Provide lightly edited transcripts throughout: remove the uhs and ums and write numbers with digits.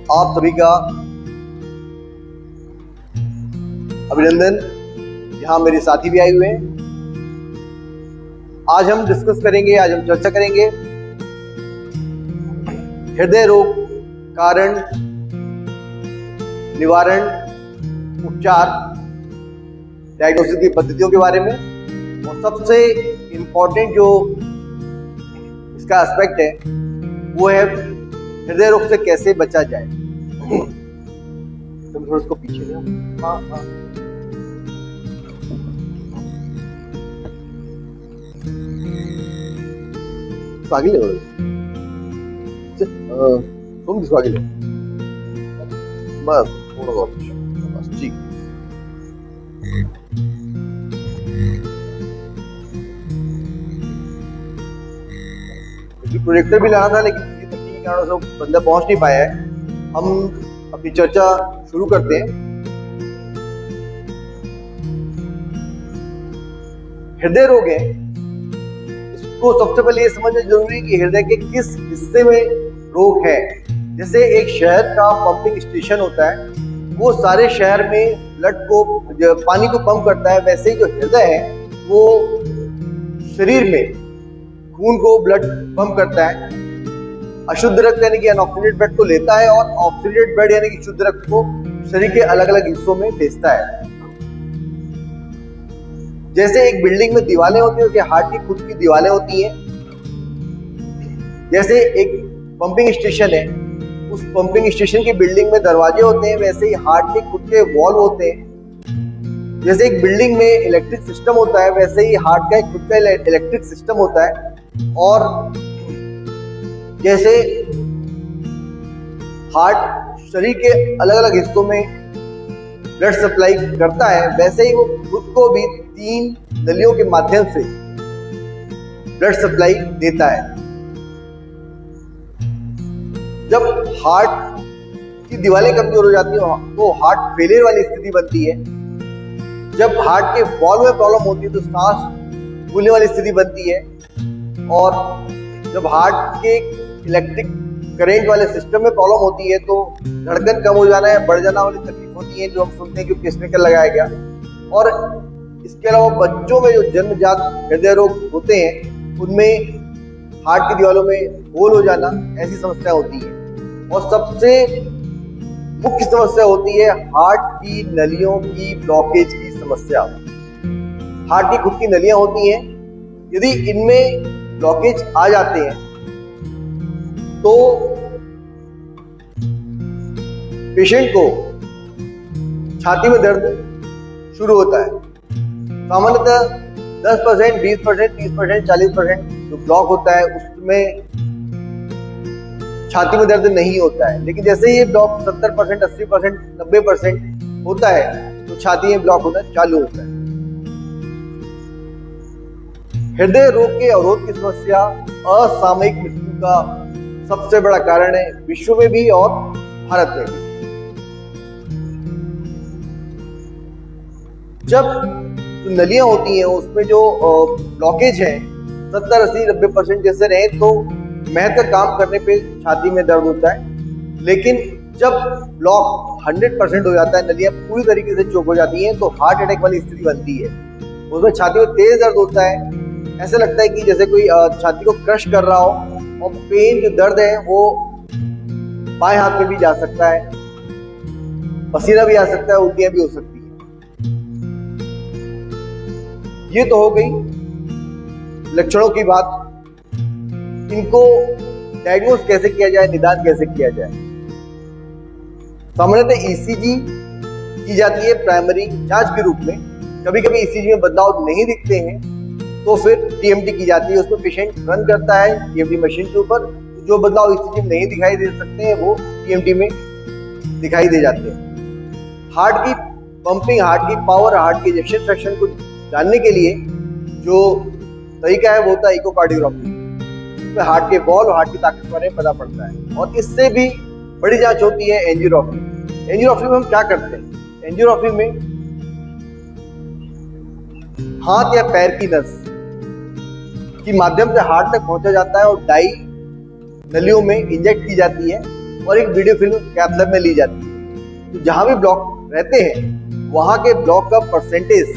आप सभी का अभिनंदन। यहाँ मेरे साथी भी आए हुए हैं। आज हम चर्चा करेंगे हृदय रोग, कारण, निवारण, उपचार, डायग्नोसिस की पद्धतियों के बारे में। और सबसे इम्पोर्टेंट जो इसका एस्पेक्ट है वो है हृदय रोग से कैसे बचा जाए। तुम थोड़ा उसको पीछे ले आओ। हाँ। आगे ले तुम किसको आगे ले बस थोड़ा और बस ठीक। प्रोजेक्टर भी लाना था लेकिन तकनीकी कारणों से बंदा पहुंच नहीं पाया है। हम अपनी चर्चा शुरू करते हैं। हृदय रोग है, इसको सबसे पहले ये समझना जरूरी है कि हृदय के किस हिस्से में रोग है। जैसे एक शहर का पंपिंग स्टेशन होता है, वो सारे शहर में पानी को पंप करता है, वैसे ही जो हृदय है वो शरीर में खून को ब्लड पंप करता है। अशुद्ध रक्त यानी कि अनऑक्सीडेटेड ब्लड को लेता है और ऑक्सीडेटेड ब्लड यानी कि शुद्ध रक्त को शरीर के अलग अलग हिस्सों में भेजता है। जैसे एक बिल्डिंग में दीवारें होती है, उसके हार्ट की खुद की दीवारें होती हैं। जैसे एक पंपिंग स्टेशन है, उस पंपिंग स्टेशन की बिल्डिंग में दरवाजे होते हैं, वैसे ही हार्ट के खुद के वॉल होते हैं। जैसे एक बिल्डिंग में इलेक्ट्रिक सिस्टम होता है, वैसे ही हार्ट का खुद का इलेक्ट्रिक सिस्टम होता है। और जैसे हार्ट शरीर के अलग अलग हिस्सों में ब्लड सप्लाई करता है, वैसे ही वो खुद को भी 3 नलियों के माध्यम से ब्लड सप्लाई देता है। जब हार्ट की दीवारें कमजोर हो जाती है तो हार्ट फेलियर वाली स्थिति बनती है। जब हार्ट के वॉल्व में प्रॉब्लम होती है तो सांस फूलने वाली स्थिति बनती है। और जब हार्ट के इलेक्ट्रिक करंट वाले सिस्टम में प्रॉब्लम होती है तो धड़कन कम हो जाना या बढ़ जाना वाली तकलीफ होती है, जो हम सुनते हैं कि पेसमेकर लगाया गया। और इसके अलावा बच्चों में जो जन्मजात हृदय रोग होते हैं उनमें हार्ट की दीवारों में होल हो जाना, ऐसी समस्या होती है। और सबसे मुख्य समस्या होती है हार्ट की नलियों की ब्लॉकेज की समस्या। हार्ट की खुद की नलियां होती हैं, यदि इनमें ब्लॉकेज आ जाते हैं तो पेशेंट को छाती में दर्द शुरू होता है। सामान्यतः 10%, 20%, 30%, 40% जो ब्लॉक होता है उसमें छाती में दर्द नहीं होता है। लेकिन जैसे ही ये ब्लॉक 70%, 80%, 90% होता है तो छाती में ब्लॉक होना चालू होता है। हृदय रोग के अवरोध की समस्या असामयिक मृत्यु का सबसे बड़ा कारण है, विश्व में भी और भारत में भी। जब नलियां होती हैं उसमें जो ब्लॉकेज है 70, 80, 90% जैसे रहे तो महत्व काम करने पे छाती में दर्द होता है। लेकिन जब ब्लॉक 100% हो जाता है, नलियां पूरी तरीके से चोक हो जाती हैं तो हार्ट अटैक वाली स्थिति बनती है। उसमें छाती में तेज दर्द होता है, ऐसा लगता है कि जैसे कोई छाती को क्रश कर रहा हो। और पेन जो दर्द है वो बाएं हाथ में भी जा सकता है, पसीना भी आ सकता है, उल्टियां भी हो सकती है। ये तो हो गई लक्षणों की बात। इनको डायग्नोज कैसे किया जाए, निदान कैसे किया जाए। सामान्यतः ईसीजी की जाती है प्राइमरी जांच के रूप में। कभी कभी ईसीजी में बदलाव नहीं दिखते हैं तो फिर टीएमटी की जाती है। उसमें पेशेंट रन करता है टीएमटी मशीन के ऊपर, जो बदलाव ईसीजी में नहीं दिखाई दे सकते हैं वो टीएमटी में दिखाई दे जाते हैं। हार्ट की पंपिंग, हार्ट की पावर, हार्ट की इजेक्शन फ्रैक्शन को जानने के लिए जो तरीका है वो होता है इकोकार्डियोग्राफी। इसमें हार्ट के वॉल्व, हार्ट की ताकत के बारे में पता पड़ता है। और इससे भी बड़ी जांच होती है एंजियोग्राफी। एंजियोग्राफी में हम क्या करते हैं? एंजियोग्राफी में हाथ या पैर की नस के माध्यम से हार्ट तक पहुंचा जाता है और डाई नलियों में इंजेक्ट की जाती है और एक वीडियो फिल्म कैथ लैब में ली जाती है। तो जहां भी ब्लॉक रहते हैं वहां के ब्लॉक का परसेंटेज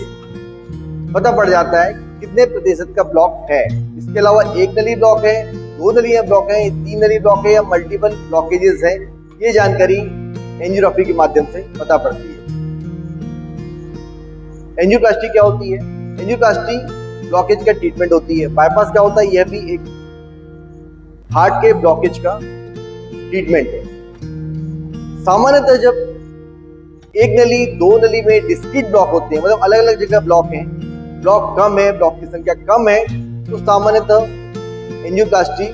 पता पड़ जाता है कितने प्रतिशत का ब्लॉक है। इसके अलावा एक नली ब्लॉक है, 2 नलियां ब्लॉक है, 3 नली ब्लॉक है या मल्टीपल ब्लॉकेजेस है, ये जानकारी एंजियोग्राफी के माध्यम से पता पड़ती है। एंजियोप्लास्टी क्या होती है? एंजियोप्लास्टी ब्लॉकेज का ट्रीटमेंट होती है। बाईपास क्या होता है? यह भी एक हार्ट के ब्लॉकेज का ट्रीटमेंट है। सामान्यतः जब एक नली 2 नली में डिस्क्रीट ब्लॉक होते हैं, मतलब अलग अलग जगह ब्लॉक हैं, ब्लॉक कम है, ब्लॉक की संख्या कम है, तो सामान्यतः एंजियोप्लास्टी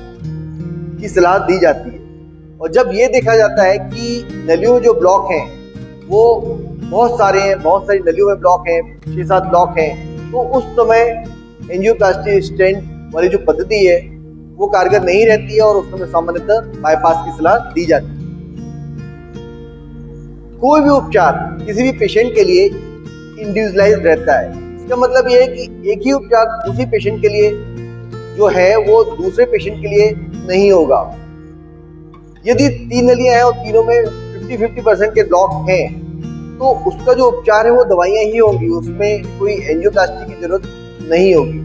की सलाह दी जाती है। और जब ये देखा जाता है कि नलियों में जो ब्लॉक हैं वो बहुत सारे हैं, बहुत सारी नलियों में ब्लॉक हैं, 6-7 ब्लॉक हैं, तो उस समय एंजियोप्लास्टी स्टेंट वाली जो पद्धति है वो कारगर नहीं रहती है और उस समय सामान्यतः बाईपास की सलाह दी जाती है। कोई भी उपचार किसी भी पेशेंट के लिए इंडिविजुअलाइज्ड रहता है। इसका मतलब यह है कि एक ही उपचार उसी पेशेंट के लिए जो है वो दूसरे पेशेंट के लिए नहीं होगा। यदि 3 नलियां हैं और तीनों में 50-50% के ब्लॉक हैं, तो उसका जो उपचार है वो दवाइयां ही होंगी, उसमें कोई एंजियोप्लास्टी की जरूरत नहीं होगी।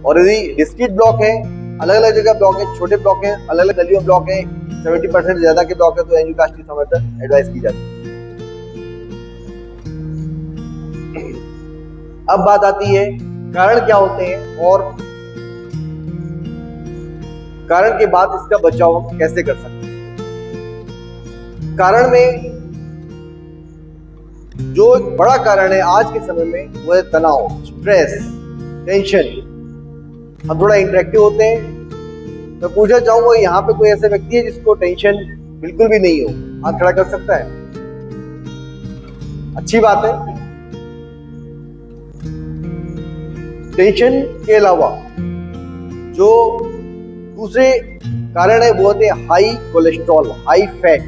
और यदि डिस्क्रीट ब्लॉक है, अलग अलग जगह ब्लॉक है, छोटे ब्लॉक है, अलग अलग नलियों में ब्लॉक है, 70% ज्यादा के ब्लॉक है, तो एंजियोप्लास्टी समय एडवाइस की जाती है। अब बात आती है कारण क्या होते हैं और कारण के बाद इसका बचाव हम कैसे कर सकते हैं। कारण में जो एक बड़ा कारण है आज के समय में वो है तनाव, स्ट्रेस, टेंशन। हम थोड़ा इंटरेक्टिव होते हैं। मैं पूछना चाहूंगा यहाँ पे कोई ऐसा व्यक्ति है जिसको टेंशन बिल्कुल भी नहीं हो? हाथ खड़ा कर सकता है? अच्छी बात है। टेंशन के अलावा जो दूसरे कारण है वो होते हैं high cholesterol, high fat,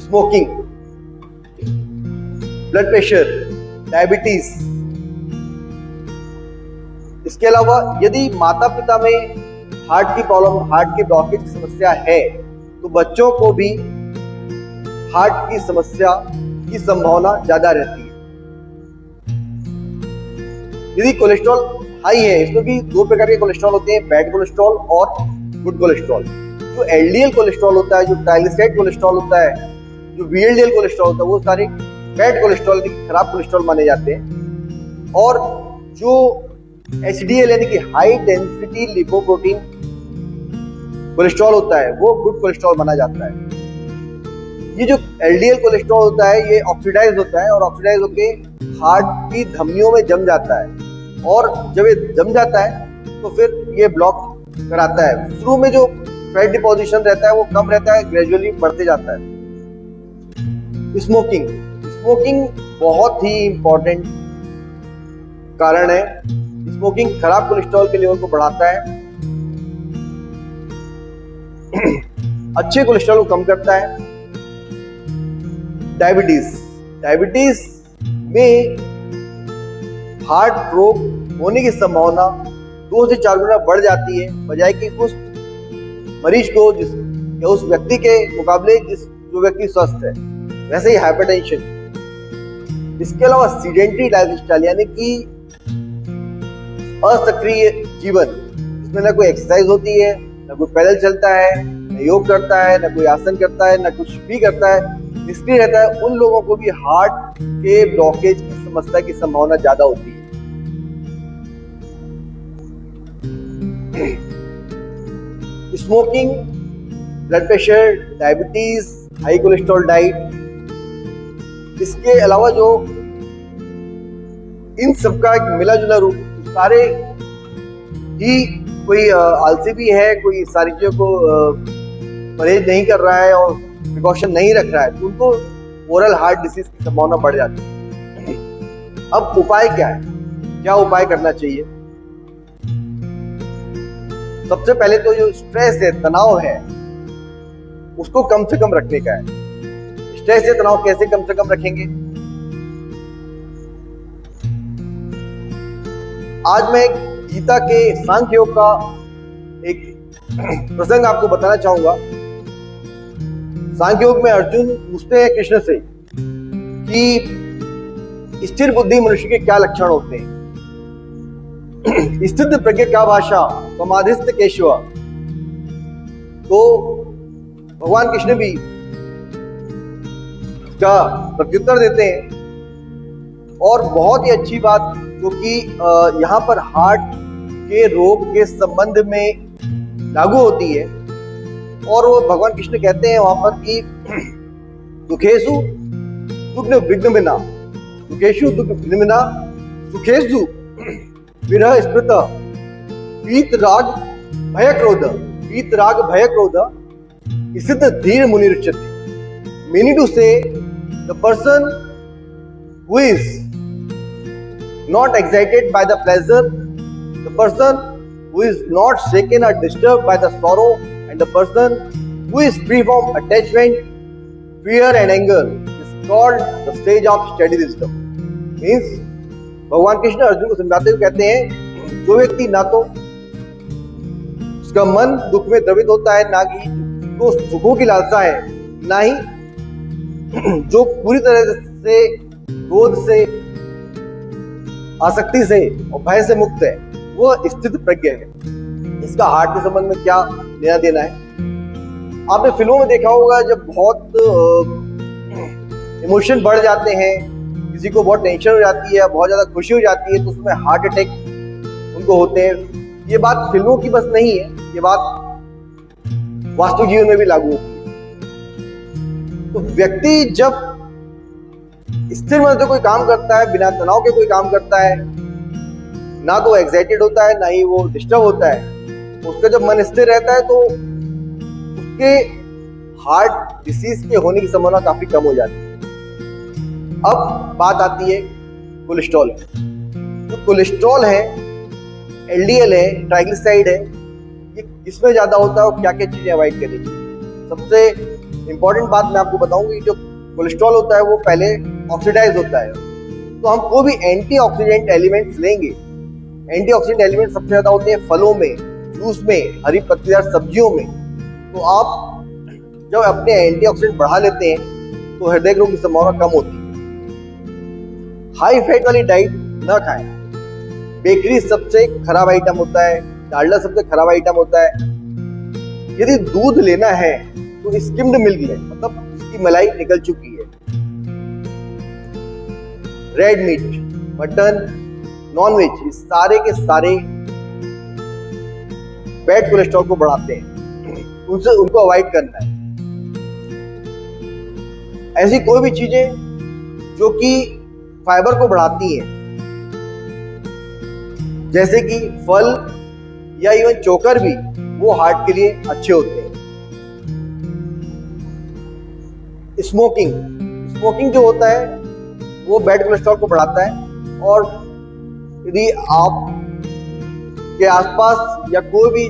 smoking, blood pressure, diabetes. इसके अलावा यदि माता पिता में हार्ट की प्रॉब्लम, हार्ट के ब्लॉकेज की समस्या है, तो बच्चों को भी हार्ट की समस्या की संभावना ज्यादा रहती है। यदि कोलेस्ट्रॉल हाई है, इसमें भी 2 प्रकार के कोलेस्ट्रॉल होते हैं, बैड कोलेस्ट्रॉल और गुड कोलेस्ट्रॉल। जो एलडीएल कोलेस्ट्रॉल होता है, जो ट्राइग्लिसराइड कोलेस्ट्रॉल होता है, जो वीएलडीएल कोलेस्ट्रॉल होता है, वो सारे बैड कोलेस्ट्रॉल, खराब कोलेस्ट्रॉल माने जाते हैं। और जो एचडीएल यानी कि हाई डेंसिटी लिपोप्रोटीन कोलेस्ट्रॉल होता है, वो गुड कोलेस्ट्रॉल माना जाता है। ये जो एलडीएल कोलेस्ट्रॉल होता है ये ऑक्सीडाइज होता है और ऑक्सीडाइज होकर हार्ट की धमनियों में जम जाता है, और जब ये जम जाता है तो फिर ये ब्लॉक कराता है। शुरू में जो फैट डिपोजिशन रहता है वो कम रहता है, ग्रेजुअली बढ़ते जाता है। स्मोकिंग, स्मोकिंग बहुत ही इंपॉर्टेंट कारण है। स्मोकिंग खराब कोलेस्ट्रॉल के लेवल को बढ़ाता है, अच्छे कोलेस्ट्रॉल को कम करता है। डायबिटीज, डायबिटीज में हार्ट रोग होने की संभावना 2 से 4 गुना बढ़ जाती है, बजाय कि उस मरीज को या उस व्यक्ति के मुकाबले जो व्यक्ति स्वस्थ है। वैसे ही हाइपरटेंशन। इसके अलावा सीडेंटरी लाइफस्टाइल यानी कि असक्रिय जीवन, इसमें ना कोई एक्सरसाइज होती है, ना कोई पैदल चलता है, ना योग करता है, ना कोई आसन करता है, ना कुछ भी करता है, निष्क्रिय रहता है, उन लोगों को भी हार्ट के ब्लॉकेज की समस्या की संभावना ज्यादा होती है। Smoking, blood pressure, diabetes, high cholesterol diet, इसके अलावा जो इन सबका एक मिला जुला रूप, सारे ही कोई आलसी भी है, कोई सारी चीजों को परहेज नहीं कर रहा है और प्रिकॉशन नहीं रख रहा है, तो उनको ओरल हार्ट डिसीज की संभावना बढ़ जाती है। अब उपाय क्या है? क्या उपाय करना चाहिए? सबसे पहले तो जो स्ट्रेस है, तनाव है, उसको कम से कम रखने का है। स्ट्रेस या तनाव कैसे कम से कम रखेंगे? आज मैं गीता के सांख्य योग का एक प्रसंग आपको बताना चाहूंगा। सांख्य योग में अर्जुन पूछते हैं कृष्ण से कि स्थिर बुद्धि मनुष्य के क्या लक्षण होते हैं। स्थित प्रज्ञ क्या भाषा, समाधिस्थ केशव। तो भगवान कृष्ण भी इसका प्रत्युत्तर देते हैं, और बहुत ही अच्छी बात जो कि यहाँ पर हार्ट के रोग के संबंध में लागू होती है। और वो भगवान कृष्ण कहते हैं वहां पर कि दुखेशु दुग्ध विघ्नमिना, दुखेशु दुग्ध विघ्नमिना, सुखेशु विरह स्मृत, वीतराग भय क्रोध, वीतराग भय क्रोध, स्थित धीर मुनिरुच्यते। Meaning to say, the person who is not excited by the pleasure, the person who is not shaken or disturbed by the sorrow, and the person who is free from attachment, fear and anger is called the stage of steady wisdom. Means भगवान कृष्ण अर्जुन को समझाते हुए कहते हैं, जो व्यक्ति ना तो उसका मन दुख में द्रवित होता है, ना कि तो सुखों की लालसा है, ना ही जो पूरी तरह से क्रोध से, आसक्ति से और भय से मुक्त है, वो स्थित प्रज्ञ है। इसका हार्ट के संबंध में क्या लेना देना है। आपने फिल्मों में देखा होगा, जब बहुत इमोशन बढ़ जाते हैं, किसी को बहुत टेंशन हो जाती है, बहुत ज्यादा खुशी हो जाती है, तो उसमें हार्ट अटैक उनको होते हैं। ये बात फिल्मों की बस नहीं है, ये बात वास्तविक जीवन में भी लागू होती है। तो व्यक्ति जब स्थिर मन से कोई काम करता है, बिना तनाव के कोई काम करता है, ना तो एक्साइटेड होता है, ना ही वो डिस्टर्ब होता है, उसका जब मन स्थिर रहता है तो उसके हार्ट डिसीज के होने की संभावना काफी कम हो जाती है। अब बात आती है कोलेस्ट्रॉल। जो कोलेस्ट्रॉल है, एलडीएल है, ट्राइग्लिसराइड है, ये किसमें ज्यादा होता है और क्या क्या चीजें अवॉइड करनी चाहिए। सबसे इंपॉर्टेंट बात मैं आपको बताऊंगी, जो कोलेस्ट्रॉल होता है वो पहले ऑक्सीडाइज होता है। तो हम कोई भी एंटीऑक्सीडेंट एलिमेंट्स लेंगे, एंटीऑक्सीडेंट एलिमेंट सबसे ज्यादा होते हैं फलों में, जूस में, हरी पत्तेदार सब्जियों में। तो आप जब अपने एंटीऑक्सीडेंट बढ़ा लेते हैं तो हृदय रोग की संभावना कम होती है। हाई फैट वाली डाइट न खाएं। बेकरी सबसे खराब आइटम होता है, डालडा सबसे खराब आइटम होता है। यदि दूध लेना है तो स्किम्ड मिल्क लें, मतलब उसकी मलाई निकल चुकी है। रेड मीट, मटन, नॉनवेज, ये सारे के सारे बैड कोलेस्ट्रॉल को बढ़ाते हैं, उनको अवॉइड करना है। ऐसी कोई भी चीजें जो कि फाइबर को बढ़ाती हैं, जैसे कि फल या इवन चोकर भी, वो हार्ट के लिए अच्छे होते हैं। स्मोकिंग जो होता है वो बैड कोलेस्ट्रॉल को बढ़ाता है। और यदि आप के आसपास या कोई भी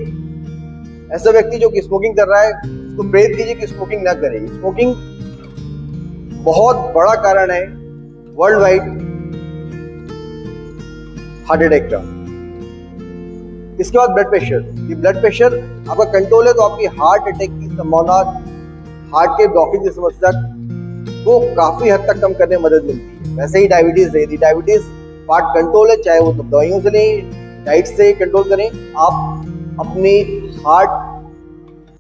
ऐसा व्यक्ति जो कि स्मोकिंग कर रहा है, उसको प्रेरित कीजिए कि स्मोकिंग ना करे। स्मोकिंग बहुत बड़ा कारण है वर्ल्ड वाइड हार्ट अटैक का। इसके बाद ब्लड प्रेशर। ये ब्लड प्रेशर आपका कंट्रोल है तो आपकी हार्ट अटैक की संभावना, हार्ट के ब्लॉकेज की समस्या को काफी हद तक कम करने में मदद मिलती है। वैसे ही डायबिटीज है, यदि डायबिटीज पार्ट कंट्रोल है, चाहे वो दवाइयों से लें, डाइट से कंट्रोल करें, आप अपनी हार्ट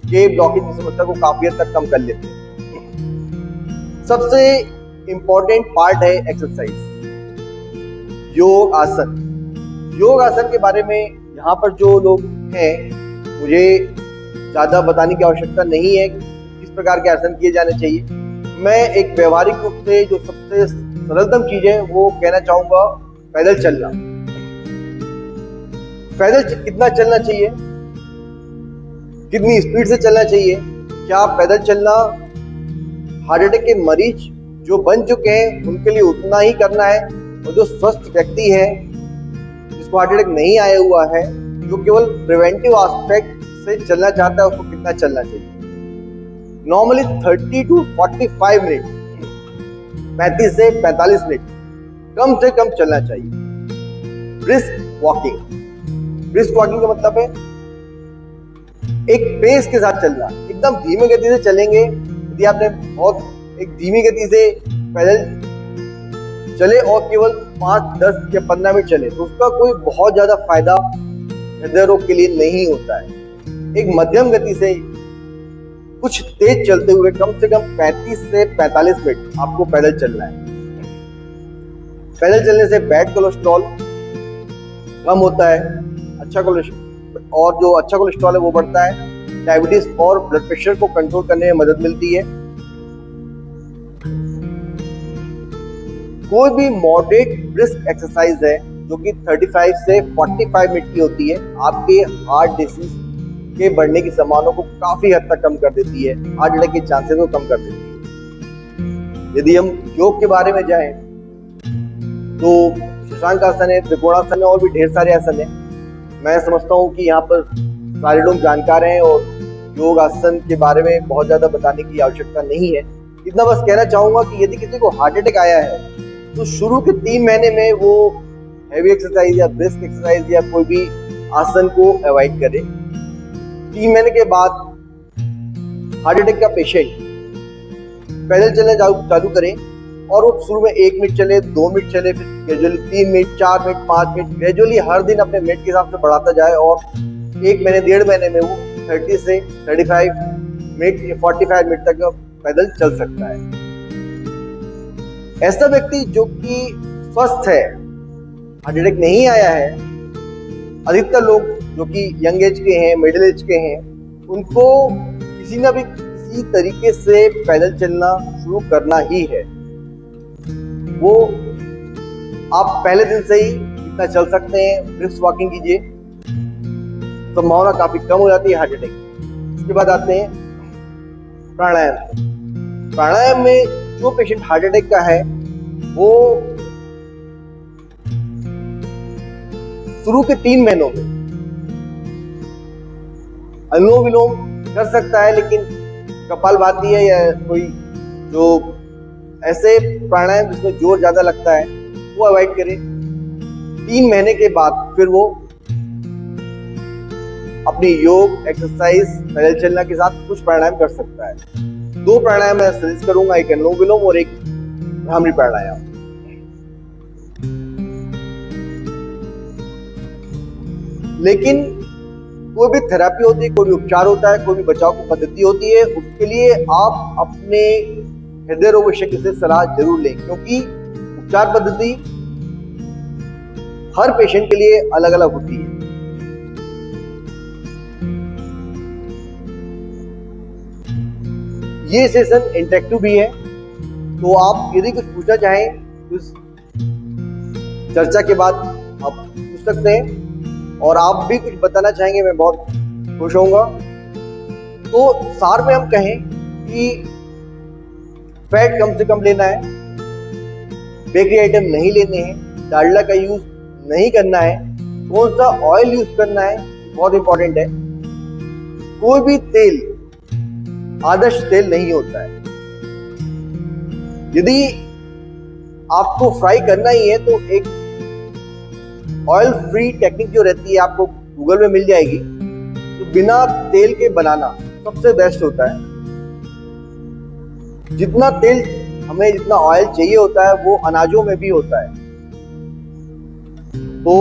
के ब्लॉकेज की समस्या को काफी हद तक कम कर लेते हैं। सबसे इंपॉर्टेंट पार्ट है एक्सरसाइज, योग आसन। योग आसन के बारे में यहाँ पर जो लोग हैं, मुझे ज्यादा बताने की आवश्यकता नहीं है किस प्रकार के आसन किए जाने चाहिए। मैं एक व्यवहारिक रूप से जो सबसे सरलतम चीज है वो कहना चाहूंगा, पैदल चलना। पैदल कितना चलना चाहिए, कितनी स्पीड से चलना चाहिए। क्या पैदल चलना हार्ट अटैक के मरीज जो बन चुके हैं उनके लिए उतना ही करना है, और जो स्वस्थ व्यक्ति है जिसको हार्ट अटैक नहीं आया हुआ है, जो केवल प्रिवेंटिव एस्पेक्ट से चलना चाहता है, उसको कितना चलना चाहिए। नॉर्मली 30 to 45 मिनट, 35 से 45 मिनट कम से कम चलना चाहिए। Brisk walking. ब्रिस्क वॉकिंग का मतलब है एक पेस के साथ चलना, एकदम धीमे गति से चलेंगे। यदि आपने बहुत एक धीमी गति से पैदल चले और केवल 5, 10 या 15 मिनट चले तो उसका कोई बहुत ज्यादा फायदा हृदय रोग के लिए नहीं होता है। एक मध्यम गति से कुछ तेज चलते हुए कम से कम 35 से 45 मिनट आपको पैदल चलना है। पैदल चलने से बैड कोलेस्ट्रॉल कम होता है, अच्छा कोलेस्ट्रॉल, और जो अच्छा कोलेस्ट्रॉल है वो बढ़ता है। डायबिटीज और ब्लड प्रेशर को कंट्रोल करने में मदद मिलती है। कोई भी मॉडरेट ब्रिस्क एक्सरसाइज है जो कि 35 से 45 मिनट की होती है, आपके हार्ट डिसीज के बढ़ने की संभावना को काफी हद तक कम कर देती है, हार्ट अटैक के चांसेस को कम कर देती है। यदि हम योग के बारे में जाएं तो शशांक आसन है, त्रिकोणासन है और भी ढेर सारे आसन है। मैं समझता हूँ कि यहाँ पर सारे लोग जानकार हैं और योग आसन के बारे में बहुत ज्यादा बताने की आवश्यकता नहीं है। इतना बस कहना चाहूंगा कि यदि किसी को हार्ट अटैक आया है तो शुरू के 3 महीने में वो हैवी एक्सरसाइज या ब्रिस्क एक्सरसाइज या कोई भी आसन को अवॉइड करे। 3 महीने के बाद हार्ट अटैक का पेशेंट पैदल चलना चालू करें और वो शुरू में 1 मिनट चले, 2 मिनट चले, फिर gradually 3 minute, 4 minute, 5 minute, gradually हर दिन अपने मिनट के हिसाब से बढ़ाता जाए और 1 महीने 1.5 महीने में वो 30 से 35 मिनट या 45 मिनट तक पैदल चल सकता है। ऐसा व्यक्ति जो कि स्वस्थ है, हार्ट अटैक नहीं आया है, अधिकतर लोग जो कि यंग एज के हैं, मिडिल एज के हैं, उनको किसी न भी किसी तरीके से पैदल चलना शुरू करना ही है। वो आप पहले दिन से ही इतना चल सकते हैं, ब्रिस्क वॉकिंग कीजिए, संभावना काफी कम हो जाती है हार्ट अटैक की। इसके बाद आते हैं प्राणायाम। प्राणायाम में जो पेशेंट हार्ट अटैक का है वो शुरू के 3 महीनों में अनुलोम विलोम कर सकता है, लेकिन कपालभाति है या कोई जो ऐसे प्राणायाम जिसमें जोर ज्यादा लगता है वो अवॉइड करें। 3 महीने के बाद फिर वो अपनी योग, एक्सरसाइज, पैदल चलना के साथ कुछ प्राणायाम कर सकता है। 2 प्राणायाम मैं सजेस्ट करूंगा, एक अनुलोम विलोम और एक भ्रामरी प्राणायाम। लेकिन कोई भी थेरेपी होती है, कोई भी उपचार होता है, कोई भी बचाव की पद्धति होती है, उसके लिए आप अपने हृदय रोग विशेषज्ञ से सलाह जरूर लें, क्योंकि उपचार पद्धति हर पेशेंट के लिए अलग अलग होती है। ये सेशन इंटरेक्टिव भी है, तो आप यदि कुछ पूछना चाहें तो इस चर्चा के बाद आप पूछ सकते हैं, और आप भी कुछ बताना चाहेंगे, मैं बहुत खुश होऊंगा। तो सार में हम कहें कि फैट कम से कम लेना है, बेकरी आइटम नहीं लेने हैं, डालडा का यूज नहीं करना है, कौन सा ऑयल यूज करना है बहुत इंपॉर्टेंट है। कोई भी तेल आदर्श तेल नहीं होता है। यदि आपको फ्राई करना ही है तो एक ऑयल फ्री टेक्निक जो रहती है आपको गूगल में मिल जाएगी, तो बिना तेल के बनाना सबसे बेस्ट होता है। जितना तेल हमें, जितना ऑयल चाहिए होता है वो अनाजों में भी होता है, तो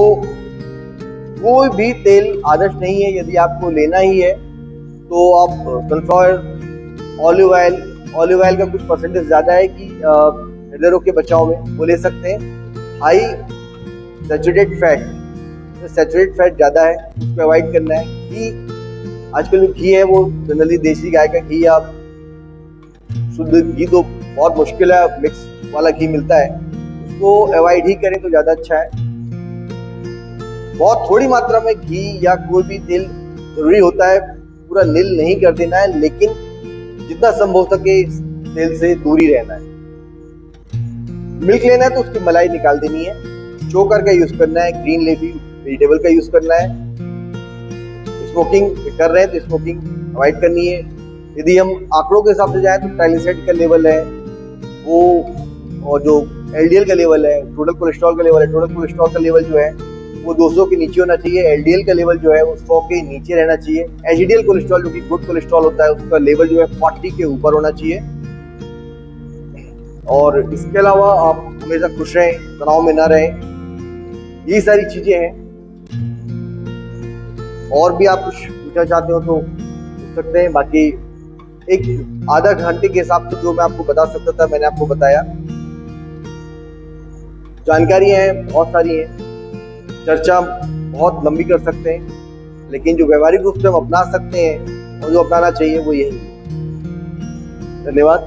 कोई भी तेल आदर्श नहीं है। यदि आपको लेना ही है तो आप सनफ्लावर ऑलिव ऑयल का कुछ परसेंटेज ज्यादा है कि हृदय रोग के बचाव में वो ले सकते हैं। हाई सैचुरेटेड फैट, तो सैचुरेटेड फैट ज्यादा है, उसको अवॉइड करना है। घी, आजकल जो घी है वो जनरली देसी गाय का घी, आप शुद्ध घी तो बहुत मुश्किल है, मिक्स वाला घी मिलता है, उसको अवॉइड ही करें तो ज्यादा अच्छा है। बहुत थोड़ी मात्रा में घी या कोई भी तेल जरूरी होता है, पूरा नील नहीं कर देना है, लेकिन जितना संभव सके इस तेल से दूर ही रहना है। मिल्क लेना है तो उसकी मलाई निकाल देनी है, चोकर का यूज करना है, ग्रीन लीफी वेजिटेबल का यूज करना है। स्मोकिंग कर रहे हैं तो स्मोकिंग अवॉइड करनी है। यदि हम आंकड़ों के हिसाब से जाएं तो ट्राइग्लिसराइड का लेवल है वो, और जो एलडीएल का लेवल है, टोटल कोलेस्ट्रॉल का लेवल है, टोटल कोलेस्ट्रॉल का लेवल जो है वो 200 के नीचे होना चाहिए। एलडीएल का लेवल जो है वो 100 के नीचे रहना चाहिए। एचडीएल कोलेस्ट्रॉल जो कि गुड कोलेस्ट्रॉल होता है, उसका लेवल जो है 40 के ऊपर होना चाहिए। और इसके अलावा आप हमेशा खुश रहें, तनाव में ना रहें, यही सारी चीजें हैं। और भी आप कुछ पूछना चाहते हो तो पूछ सकते हैं। बाकी एक आधा घंटे के हिसाब से जो मैं आपको बता सकता था मैंने आपको बताया। जानकारी है बहुत सारी है, चर्चा बहुत लंबी कर सकते हैं, लेकिन जो व्यवहारिक रूप से हम अपना सकते हैं और जो अपनाना चाहिए वो यही है। धन्यवाद।